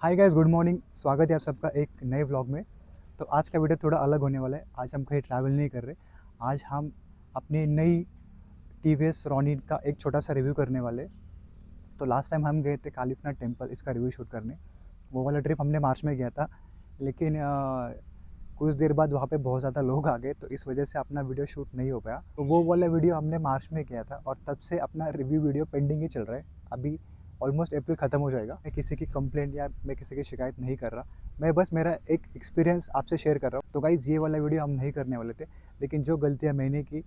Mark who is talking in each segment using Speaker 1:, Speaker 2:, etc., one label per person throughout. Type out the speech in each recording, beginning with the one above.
Speaker 1: Hi guys, good morning. स्वागत है आप सबका एक नए व्लॉग में। तो आज का वीडियो थोड़ा अलग होने वाला है। आज हम कहीं ट्रैवल नहीं कर रहे। आज हम अपनी नई टीवीएस रॉनिन का एक छोटा सा रिव्यू करने वाले हैं। तो लास्ट टाइम हम गए थे कालीफनाथ टेम्पल इसका रिव्यू शूट करने। वो वाला ट्रिप हमने मार्च में किया था, लेकिन कुछ देर बाद वहाँ पे बहुत ज़्यादा लोग आ गए, तो इस वजह से अपना वीडियो शूट नहीं हो पाया। तो वो वाला वीडियो हमने मार्च में किया था और तब से अपना रिव्यू वीडियो पेंडिंग ही चल रहा है। अभी ऑलमोस्ट अप्रैल ख़त्म हो जाएगा। मैं किसी की कंप्लेंट या मैं किसी की शिकायत नहीं कर रहा। मैं बस मेरा एक एक्सपीरियंस आपसे शेयर कर रहा हूँ। तो गाइज़, ये वाला वीडियो हम नहीं करने वाले थे, लेकिन जो गलतियाँ मैंने की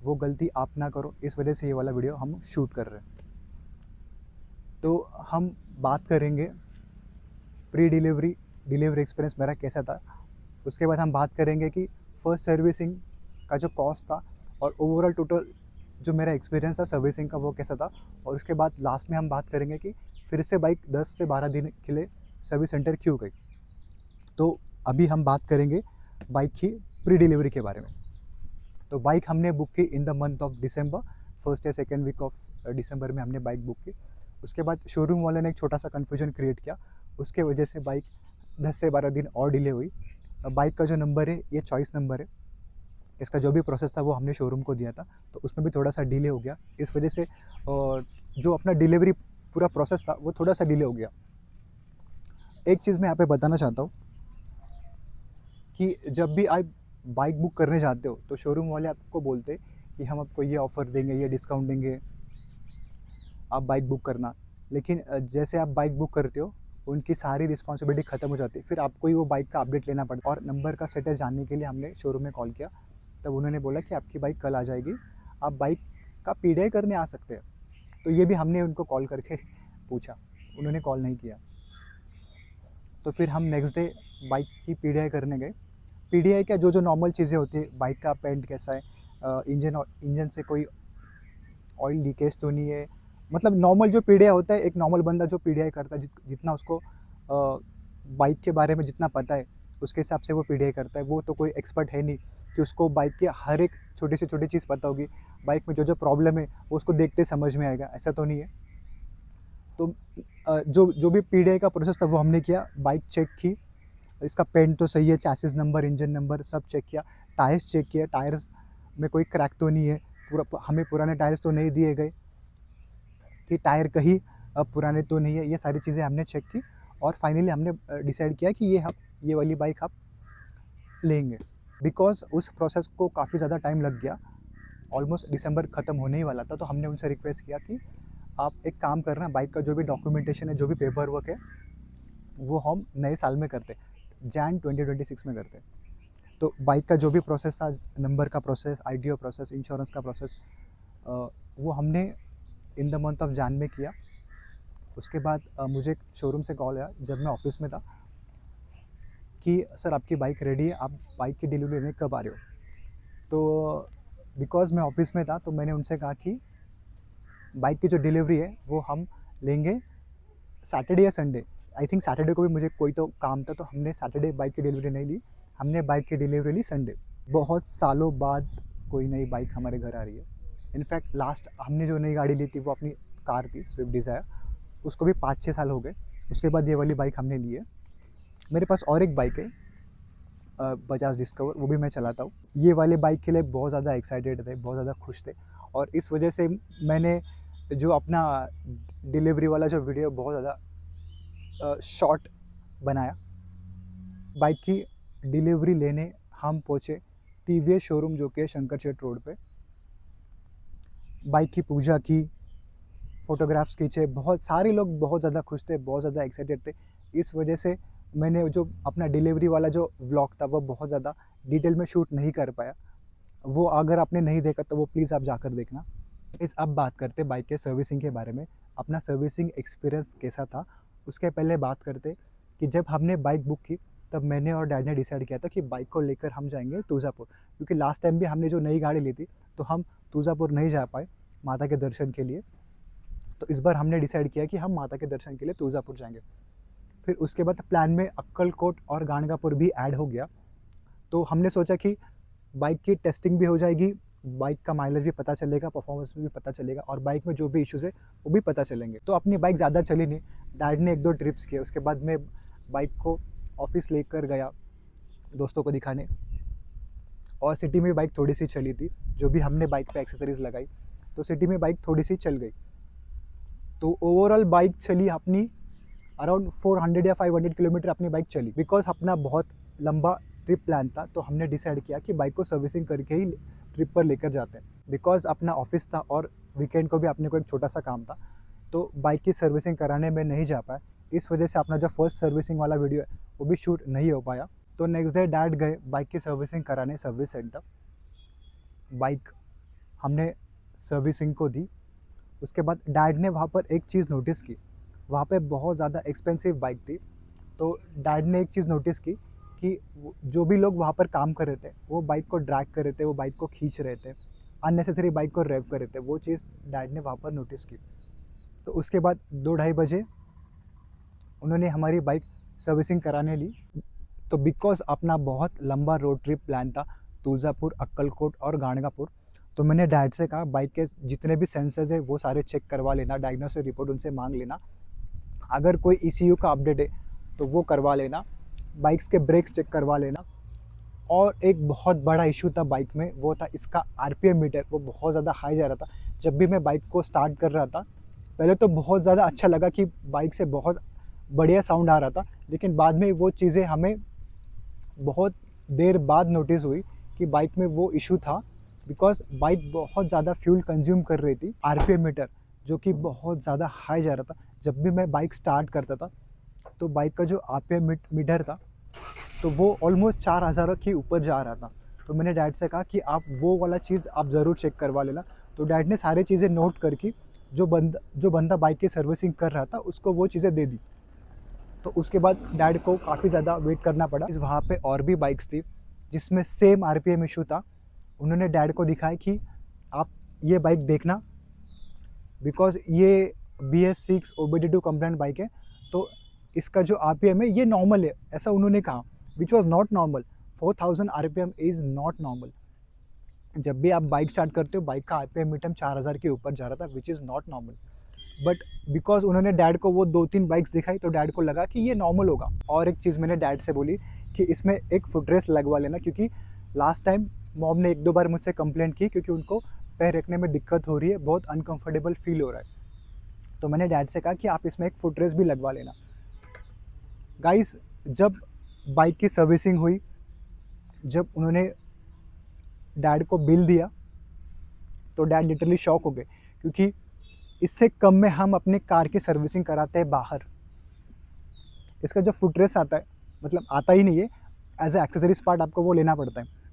Speaker 1: वो गलती आप ना करो, इस वजह से ये वाला वीडियो हम शूट कर रहे हैं। तो हम बात करेंगे प्री डिलीवरी डिलीवरी एक्सपीरियंस मेरा कैसा था। उसके बाद हम बात करेंगे कि फ़र्स्ट सर्विसिंग का जो कॉस्ट था और ओवरऑल टोटल जो मेरा एक्सपीरियंस था सर्विसिंग का वो कैसा था। और उसके बाद लास्ट में हम बात करेंगे कि फिर से बाइक 10 से 12 दिन के लिए सर्विस सेंटर क्यों गई। तो अभी हम बात करेंगे बाइक की प्री डिलीवरी के बारे में। तो बाइक हमने बुक की in the month of December, first या सेकेंड वीक ऑफ दिसंबर में हमने बाइक बुक की। उसके बाद शोरूम वाले ने एक छोटा सा कन्फ्यूजन क्रिएट किया, उसके वजह से बाइक 10 से 12 दिन और डिले हुई। बाइक का जो नंबर है ये चॉइस नंबर है। इसका जो भी प्रोसेस था वो हमने शोरूम को दिया था, तो उसमें भी थोड़ा सा डिले हो गया। इस वजह से जो अपना डिलीवरी पूरा प्रोसेस था वो थोड़ा सा डिले हो गया। एक चीज़ मैं यहाँ पे बताना चाहता हूँ कि जब भी आप बाइक बुक करने जाते हो तो शोरूम वाले आपको बोलते हैं कि हम आपको ये ऑफ़र देंगे, ये डिस्काउंट देंगे, आप बाइक बुक करना। लेकिन जैसे आप बाइक बुक करते हो उनकी सारी रिस्पॉन्सिबिलिटी ख़त्म हो जाती है, फिर आपको ही वो बाइक का अपडेट लेना पड़ता है। और नंबर का स्टेटस जानने के लिए हमने शोरूम में कॉल किया, तब उन्होंने बोला कि आपकी बाइक कल आ जाएगी, आप बाइक का पीडीआई करने आ सकते हैं। तो ये भी हमने उनको कॉल करके पूछा, उन्होंने कॉल नहीं किया। तो फिर हम नेक्स्ट डे बाइक की पीडीआई करने गए। पीडीआई क्या, जो जो नॉर्मल चीज़ें होती है, बाइक का पेंट कैसा है, इंजन से कोई ऑयल लीकेज तो नहीं है, मतलब नॉर्मल जो पीडीआई होता है, एक नॉर्मल बंदा जो पीडीआई करता है, जितना उसको बाइक के बारे में जितना पता है उसके हिसाब से वो पीडीआई करता है। वो तो कोई एक्सपर्ट है नहीं कि उसको बाइक की हर एक छोटी से छोटी चीज़ पता होगी। बाइक में जो जो प्रॉब्लम है वो उसको देखते समझ में आएगा, ऐसा तो नहीं है। तो जो जो भी पीडीआई का प्रोसेस था वो हमने किया। बाइक चेक की, इसका पेंट तो सही है, चैसिस नंबर, इंजन नंबर सब चेक किया। टायर्स चेक किया, टायर्स में कोई क्रैक तो नहीं है, पूरा हमें पुराने टायर्स तो नहीं दिए गए कि टायर कहीं पुराने तो नहीं है। ये सारी चीज़ें हमने चेक की और फाइनली हमने डिसाइड किया कि ये वाली बाइक आप लेंगे। बिकॉज़ उस प्रोसेस को काफ़ी ज़्यादा टाइम लग गया, ऑलमोस्ट दिसंबर ख़त्म होने ही वाला था। तो हमने उनसे रिक्वेस्ट किया कि आप एक काम करना, बाइक का जो भी डॉक्यूमेंटेशन है, जो भी पेपर वर्क है, वो हम नए साल में करते, जैन 2026 में करते। तो बाइक का जो भी प्रोसेस था, नंबर का प्रोसेस, आईटीओ प्रोसेस, इंश्योरेंस का प्रोसेस, वो हमने in the month of Jain में किया। उसके बाद मुझे शोरूम से कॉल आया जब मैं ऑफिस में था कि सर आपकी बाइक रेडी है, आप बाइक की डिलीवरी लेने कब आ रहे हो। तो बिकॉज़ मैं ऑफिस में था तो मैंने उनसे कहा कि बाइक की जो डिलीवरी है वो हम लेंगे सैटरडे या संडे। आई थिंक सैटरडे को भी मुझे कोई तो काम था, तो हमने सैटरडे बाइक की डिलीवरी नहीं ली, हमने बाइक की डिलीवरी ली संडे। बहुत सालों बाद कोई नई बाइक हमारे घर आ रही है। इनफैक्ट लास्ट हमने जो नई गाड़ी ली थी वो अपनी कार थी, स्विफ्ट डिज़ायर, उसको भी 5-6 साल हो गए। उसके बाद ये वाली बाइक हमने ली है। मेरे पास और एक बाइक है, बजाज डिस्कवर, वो भी मैं चलाता हूँ। ये वाले बाइक के लिए बहुत ज़्यादा एक्साइटेड थे, बहुत ज़्यादा खुश थे। और इस वजह से मैंने जो अपना डिलीवरी वाला जो वीडियो बहुत ज़्यादा शॉर्ट बनाया। बाइक की डिलीवरी लेने हम पहुँचे टीवीएस शोरूम, जो कि है शंकर शेट रोड पे। बाइक की पूजा की, फ़ोटोग्राफ्स खींचे, बहुत सारे लोग बहुत ज़्यादा खुश थे, बहुत ज़्यादा एक्साइटेड थे। इस वजह से मैंने जो अपना डिलीवरी वाला जो व्लॉग था वो बहुत ज़्यादा डिटेल में शूट नहीं कर पाया। वो अगर आपने नहीं देखा तो वो प्लीज़ आप जाकर देखना। अब बात करते बाइक के सर्विसिंग के बारे में। अपना सर्विसिंग एक्सपीरियंस कैसा था उसके पहले बात करते कि जब हमने बाइक बुक की तब मैंने और डैड ने डिसाइड किया था कि बाइक को लेकर हम जाएंगे तुळजापुर, क्योंकि लास्ट टाइम भी हमने जो नई गाड़ी ली थी तो हम तुळजापुर नहीं जा पाए माता के दर्शन के लिए। तो इस बार हमने डिसाइड किया कि हम माता के दर्शन के लिए तुळजापुर जाएंगे। फिर उसके बाद प्लान में अक्कलकोट और गाणगापुर भी ऐड हो गया। तो हमने सोचा कि बाइक की टेस्टिंग भी हो जाएगी, बाइक का माइलेज भी पता चलेगा, परफॉर्मेंस भी पता चलेगा और बाइक में जो भी इश्यूज़ है वो भी पता चलेंगे। तो अपनी बाइक ज़्यादा चली नहीं, डैड ने 1-2 ट्रिप्स किए, उसके बाद मैं बाइक को ऑफिस लेकर गया दोस्तों को दिखाने, और सिटी में बाइक थोड़ी सी चली थी, जो भी हमने बाइक पे एक्सेसरीज लगाई तो सिटी में बाइक थोड़ी सी चल गई। तो ओवरऑल बाइक चली अपनी अराउंड 400 या 500 किलोमीटर अपनी बाइक चली। बिकॉज अपना बहुत लंबा ट्रिप प्लान था तो हमने डिसाइड किया कि बाइक को सर्विसिंग करके ही ट्रिप पर लेकर जाते हैं। बिकॉज अपना ऑफिस था और वीकेंड को भी अपने को एक छोटा सा काम था, तो बाइक की सर्विसिंग कराने में नहीं जा पाया। इस वजह से अपना जो फर्स्ट सर्विसिंग वाला वीडियो है वो भी शूट नहीं हो पाया। तो नेक्स्ट डे डैड गए बाइक की सर्विसिंग कराने सर्विस सेंटर। बाइक हमने सर्विसिंग को दी। उसके बाद डैड ने वहाँ पर एक चीज़ नोटिस की, वहाँ पे बहुत ज़्यादा एक्सपेंसिव बाइक थी। तो डैड ने एक चीज़ नोटिस की कि जो भी लोग वहाँ पर काम कर रहे थे वो बाइक को ड्रैग कर रहे थे, वो बाइक को खींच रहे थे, अननेसेसरी बाइक को रेव कर रहे थे। वो चीज़ डैड ने वहाँ पर नोटिस की। तो उसके बाद 2-2:30 बजे उन्होंने हमारी बाइक सर्विसिंग कराने ली। तो बिकॉज अपना बहुत लंबा रोड ट्रिप प्लान था, तुलजापुर, अक्कलकोट और गाणगापुर, तो मैंने डैड से कहा बाइक के जितने भी सेंसर्स है वो सारे चेक करवा लेना, डायग्नोस्टिक रिपोर्ट उनसे मांग लेना, अगर कोई ECU का अपडेट है तो वो करवा लेना, बाइक्स के ब्रेक्स चेक करवा लेना। और एक बहुत बड़ा इशू था बाइक में, वो था इसका RPM मीटर, वो बहुत ज़्यादा हाई जा रहा था। जब भी मैं बाइक को स्टार्ट कर रहा था पहले तो बहुत ज़्यादा अच्छा लगा कि बाइक से बहुत बढ़िया साउंड आ रहा था, लेकिन बाद में वो चीज़ें हमें बहुत देर बाद नोटिस हुई कि बाइक में वो इशू था। बिकॉज बाइक बहुत ज़्यादा फ्यूल कंज्यूम कर रही थी। RPM मीटर जो कि बहुत ज़्यादा हाई जा रहा था। जब भी मैं बाइक स्टार्ट करता था तो बाइक का जो RPM मीटर था तो वो ऑलमोस्ट 4000 के ऊपर जा रहा था। तो मैंने डैड से कहा कि आप वो वाला चीज़ आप ज़रूर चेक करवा लेना। तो डैड ने सारी चीज़ें नोट करके जो बंदा बाइक की सर्विसिंग कर रहा था उसको वो चीज़ें दे दी। तो उसके बाद डैड को काफ़ी ज़्यादा वेट करना पड़ा। इस वहाँ पे और भी बाइक्स थी जिसमें सेम RPM इशू था। उन्होंने डैड को दिखाया कि आप ये बाइक देखना, बिकॉज ये BS6 OBD2 कंप्लाइंट बाइक है, तो इसका जो RPM है ये नॉर्मल है, ऐसा उन्होंने कहा, which was not normal. 4000 RPM is not normal. जब भी आप बाइक स्टार्ट करते हो बाइक का RPM मीटर 4000 के ऊपर जा रहा था, which is not normal. But because उन्होंने डैड को वो 2-3 बाइक्स दिखाई तो डैड को लगा कि ये नॉर्मल होगा। और एक चीज़ मैंने डैड से बोली कि इसमें एक फुट रेस्ट लगवा लेना, क्योंकि लास्ट टाइम मॉम ने 1-2 बार मुझसे कंप्लेंट की क्योंकि उनको पैर रखने में दिक्कत हो रही है, बहुत अनकंफर्टेबल फील हो रहा है। तो मैंने डैड से कहा कि आप इसमें एक फुट रेस्ट भी लगवा लेना। गाइस, जब बाइक की सर्विसिंग हुई, जब उन्होंने डैड को बिल दिया तो डैड लिटरली शॉक हो गए, क्योंकि इससे कम में हम अपने कार की सर्विसिंग कराते हैं बाहर। इसका जो फुट रेस्ट आता है, मतलब आता ही नहीं है, एज ए एक्सेसरीज पार्ट आपको वो लेना पड़ता है।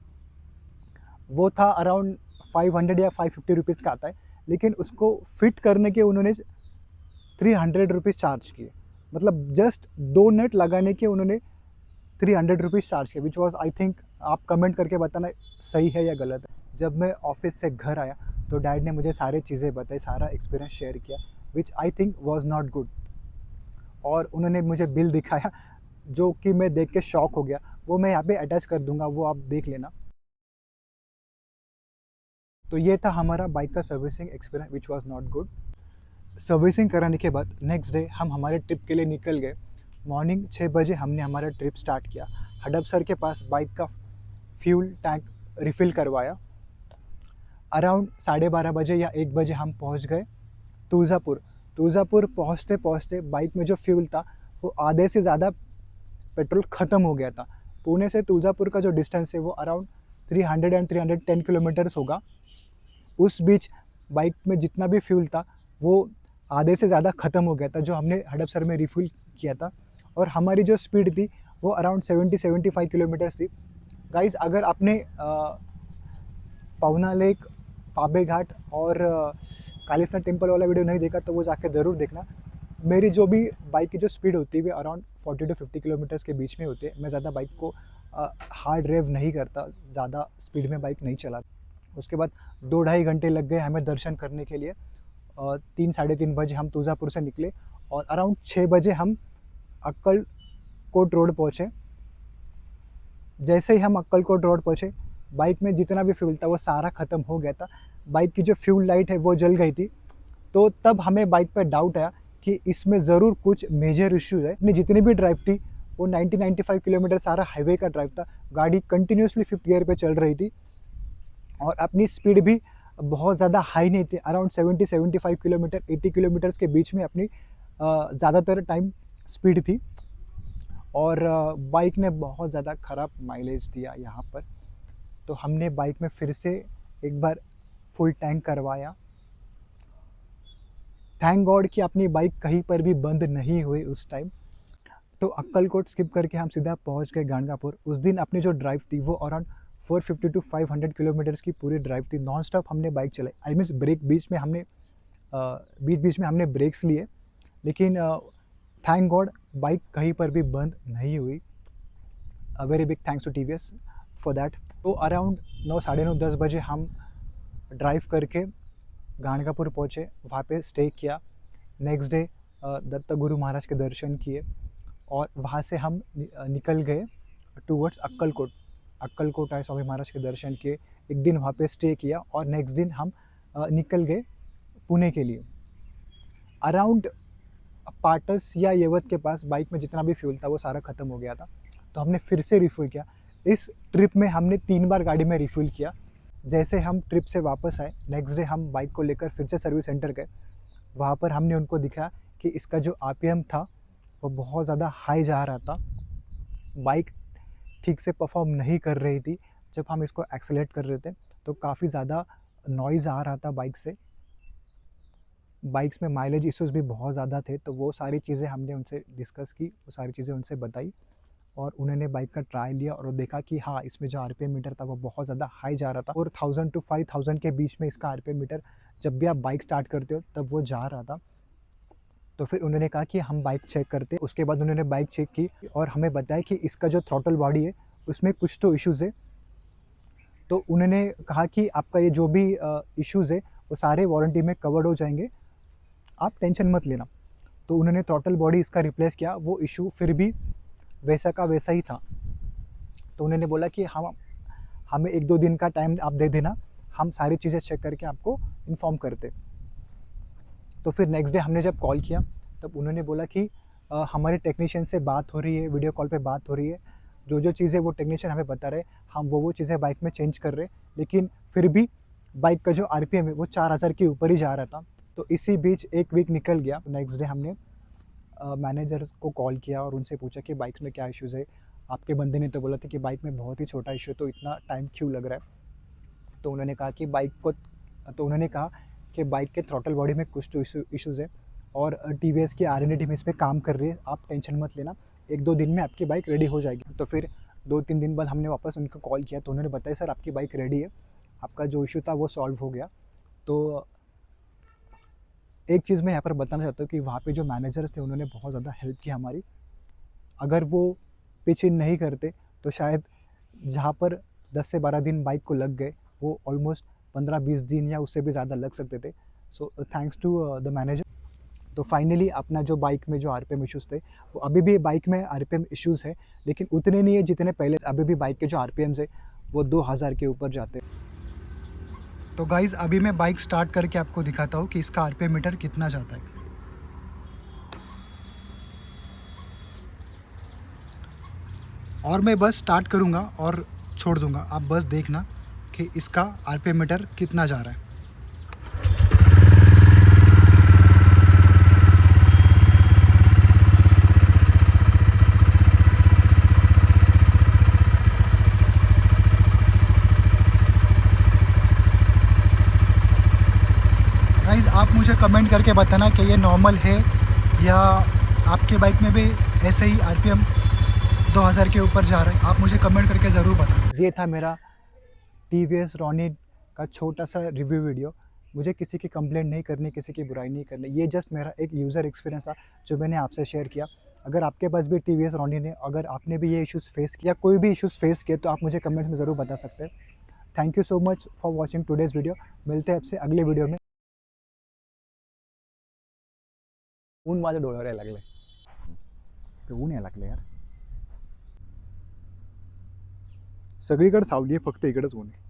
Speaker 1: वो था अराउंड 500 या 550 रुपीज़ का आता है, लेकिन उसको फिट करने के उन्होंने 300 रुपीज़ चार्ज किए। मतलब जस्ट 2 नट लगाने के उन्होंने 300 रुपीज़ चार्ज किए, विच वॉज आई थिंक, आप कमेंट करके बताना सही है या गलत है। जब मैं ऑफिस से घर आया तो डैड ने मुझे सारी चीज़ें बताई, सारा एक्सपीरियंस शेयर किया, which I think was not good. और उन्होंने मुझे बिल दिखाया जो कि मैं देख के शॉक हो गया। वो मैं यहाँ पे अटैच कर दूंगा, वो आप देख लेना। तो ये था हमारा बाइक का servicing experience, which was not good. Servicing कराने के बाद नेक्स्ट डे हम हमारे ट्रिप के लिए निकल गए। मॉर्निंग 6 बजे हमने हमारा ट्रिप स्टार्ट किया। हडपसर के पास बाइक का फ्यूल टैंक रिफ़िल करवाया। अराउंड 12:30 बजे या 1 बजे हम पहुंच गए तुलजापुर। तुलजापुर पहुंचते पहुंचते बाइक में जो फ्यूल था वो आधे से ज़्यादा पेट्रोल ख़त्म हो गया था। पुणे से तुलजापुर का जो डिस्टेंस है वो अराउंड 300 एंड 310 किलोमीटर्स होगा। उस बीच बाइक में जितना भी फ्यूल था वो आधे से ज़्यादा ख़त्म हो गया था, जो हमने हडपसर में रिफ़िल किया था। और हमारी जो स्पीड थी वो अराउंड 70-75 किलोमीटर्स थी। गाइस, अगर आपने पवना लेक, पाबे घाट और कालीफनाथ टेम्पल वाला वीडियो नहीं देखा तो वो जाके ज़रूर देखना। मेरी जो भी बाइक की जो स्पीड होती है वो अराउंड 40-50 किलोमीटर्स के बीच में होती है। मैं ज़्यादा बाइक को हार्ड ड्राइव नहीं करता, ज़्यादा स्पीड में बाइक नहीं चलाता। उसके बाद 2-2.5 घंटे लग गए हमें दर्शन करने के लिए। 3-3:30 बजे हम तुलजापुर से निकले और अराउंड 6 बजे हम अक्कलकोट रोड पहुँचे। जैसे ही हम अक्कलकोट रोड पहुँचे बाइक में जितना भी फ्यूल था वो सारा ख़त्म हो गया था। बाइक की जो फ्यूल लाइट है वो जल गई थी। तो तब हमें बाइक पर डाउट आया कि इसमें ज़रूर कुछ मेजर इश्यूज़ है। अपनी जितनी भी ड्राइव थी वो 90-95 किलोमीटर सारा हाईवे का ड्राइव था। गाड़ी कंटिन्यूसली 5th गियर पे चल रही थी और अपनी स्पीड भी बहुत ज़्यादा हाई नहीं थी। अराउंड 70-75 किलोमीटर 80 किलोमीटर्स के बीच में अपनी ज़्यादातर टाइम स्पीड थी। और बाइक ने बहुत ज़्यादा ख़राब माइलेज दिया यहाँ पर। तो हमने बाइक में फिर से एक बार फुल टैंक करवाया। थैंक गॉड कि अपनी बाइक कहीं पर भी बंद नहीं हुई उस टाइम। तो अक्कलकोट स्किप करके हम सीधा पहुंच गए गाणगापुर। उस दिन अपनी जो ड्राइव थी वो अराउंड 450 टू 500 किलोमीटर्स की पूरी ड्राइव थी। नॉन स्टॉप हमने बाइक चलाई। आई मीन्स ब्रेक बीच बीच में हमने ब्रेक्स लिए, लेकिन थैंक गॉड बाइक कहीं पर भी बंद नहीं हुई। A very big thanks to TVS for that. तो अराउंड 9, साढ़े 9, 10 बजे हम ड्राइव करके गाणगापुर पहुँचे, वहाँ पे स्टे किया। नेक्स्ट डे दत्त गुरु महाराज के दर्शन किए और वहाँ से हम निकल गए टूवर्ड्स अक्कलकोट। अक्कलकोट आए, स्वामी महाराज के दर्शन किए, एक दिन वहाँ पे स्टे किया और नेक्स्ट दिन हम निकल गए पुणे के लिए। अराउंड पाटस या येवत के पास बाइक में जितना भी फ्यूल था वो सारा ख़त्म हो गया था। तो हमने फिर से रिफ़िल किया। इस ट्रिप में हमने 3 बार गाड़ी में रिफ़िल किया। जैसे हम ट्रिप से वापस आए, नेक्स्ट डे हम बाइक को लेकर फिर से सर्विस सेंटर गए। वहाँ पर हमने उनको दिखाया कि इसका जो आरपीएम था वो बहुत ज़्यादा हाई जा रहा था। बाइक ठीक से परफॉर्म नहीं कर रही थी। जब हम इसको एक्सेलेरेट कर रहे थे तो काफ़ी ज़्यादा नॉइज़ आ रहा था बाइक से। बाइक्स में माइलेज इश्यूज़ भी बहुत ज़्यादा थे। तो वो सारी चीज़ें हमने उनसे डिस्कस की, वो सारी चीज़ें उनसे बताई और उन्होंने बाइक का ट्रायल लिया और देखा कि हाँ, इसमें जो आरपीएम मीटर था वो बहुत ज़्यादा हाई जा रहा था। और 1000 टू 5000 के बीच में इसका आरपीएम मीटर जब भी आप बाइक स्टार्ट करते हो तब वो जा रहा था। तो फिर उन्होंने कहा कि हम बाइक चेक करते हैं। उसके बाद उन्होंने बाइक चेक की और हमें बताया कि इसका जो थ्रॉटल बॉडी है उसमें कुछ तो इश्यूज़ है। तो उन्होंने कहा कि आपका ये जो भी इश्यूज़ है वो सारे वारंटी में कवर्ड हो जाएंगे, आप टेंशन मत लेना। तो उन्होंने थ्रॉटल बॉडी इसका रिप्लेस किया, वो इशू फिर भी वैसा का वैसा ही था। तो उन्होंने बोला कि हम हमें 1-2 दिन का टाइम आप दे देना, हम सारी चीज़ें चेक करके आपको इन्फॉर्म करते। तो फिर नेक्स्ट डे हमने जब कॉल किया तब उन्होंने बोला कि हमारे टेक्नीशियन से बात हो रही है, वीडियो कॉल पे बात हो रही है, जो चीज़ें वो टेक्नीशियन हमें बता रहे हम वो चीज़ें बाइक में चेंज कर रहे, लेकिन फिर भी बाइक का जो आरपीएम है वो 4000 के ऊपर ही जा रहा था। तो इसी बीच 1 वीक निकल गया। नेक्स्ट डे हमने मैनेजर्स को कॉल किया और उनसे पूछा कि बाइक्स में क्या इश्यूज़ है। आपके बंदे ने तो बोला था कि बाइक में बहुत ही छोटा इशू है, तो इतना टाइम क्यों लग रहा है। तो उन्होंने कहा कि बाइक के थ्रॉटल बॉडी में कुछ तो इश्यूज़ है और टीवीएस की आर एन डी टीम इस पर काम कर रही है, आप टेंशन मत लेना, 1-2 दिन में आपकी बाइक रेडी हो जाएगी। तो फिर 2-3 दिन बाद हमने वापस उनको कॉल किया तो उन्होंने बताया सर आपकी बाइक रेडी है, आपका जो इशू था वो सॉल्व हो गया। तो एक चीज़ मैं यहाँ पर बताना चाहता हूँ कि वहाँ पे जो मैनेजर्स थे उन्होंने बहुत ज़्यादा हेल्प की हमारी। अगर वो पिच इन नहीं करते तो शायद जहाँ पर 10 से 12 दिन बाइक को लग गए वो ऑलमोस्ट 15-20 दिन या उससे भी ज़्यादा लग सकते थे। So thanks to the manager. तो फाइनली अपना जो बाइक में जो आरपीएम इश्यूज़ थे वो अभी भी बाइक में आरपीएम इश्यूज़ है, लेकिन उतने नहीं है जितने पहले। अभी भी बाइक के जो आरपीएम्स है वो 2000 के ऊपर जाते हैं। तो गाइज़ अभी मैं बाइक स्टार्ट करके आपको दिखाता हूँ कि इसका आरपीएम मीटर कितना जाता है। और मैं बस स्टार्ट करूँगा और छोड़ दूँगा, आप बस देखना कि इसका आरपीएम मीटर कितना जा रहा है। गाइज़ आप मुझे कमेंट करके बताना कि ये नॉर्मल है या आपके बाइक में भी ऐसे ही आरपीएम 2000 के ऊपर जा रहा है, आप मुझे कमेंट करके ज़रूर बताना। ये था मेरा टीवीएस रॉनिन का छोटा सा रिव्यू वीडियो। मुझे किसी की कंप्लेंट नहीं करनी, किसी की बुराई नहीं करनी, ये जस्ट मेरा एक यूज़र एक्सपीरियंस था जो मैंने आपसे शेयर किया। अगर आपके पास भी टीवीएस रॉनिन है, अगर आपने भी ये इश्यूज़ फेस किया, कोई भी इश्यूज़ फेस किए, तो आप मुझे कमेंट्स में ज़रूर बता सकते हैं। Thank you so much for watching today's video. मिलते हैं आपसे अगले वीडियो में। ऊन माझ्या डोळ्यावर यायला लागले, ते ऊन यायला लागले यार. सगळीकडे सावली आहे, फक्त इकडेच ऊन आहे.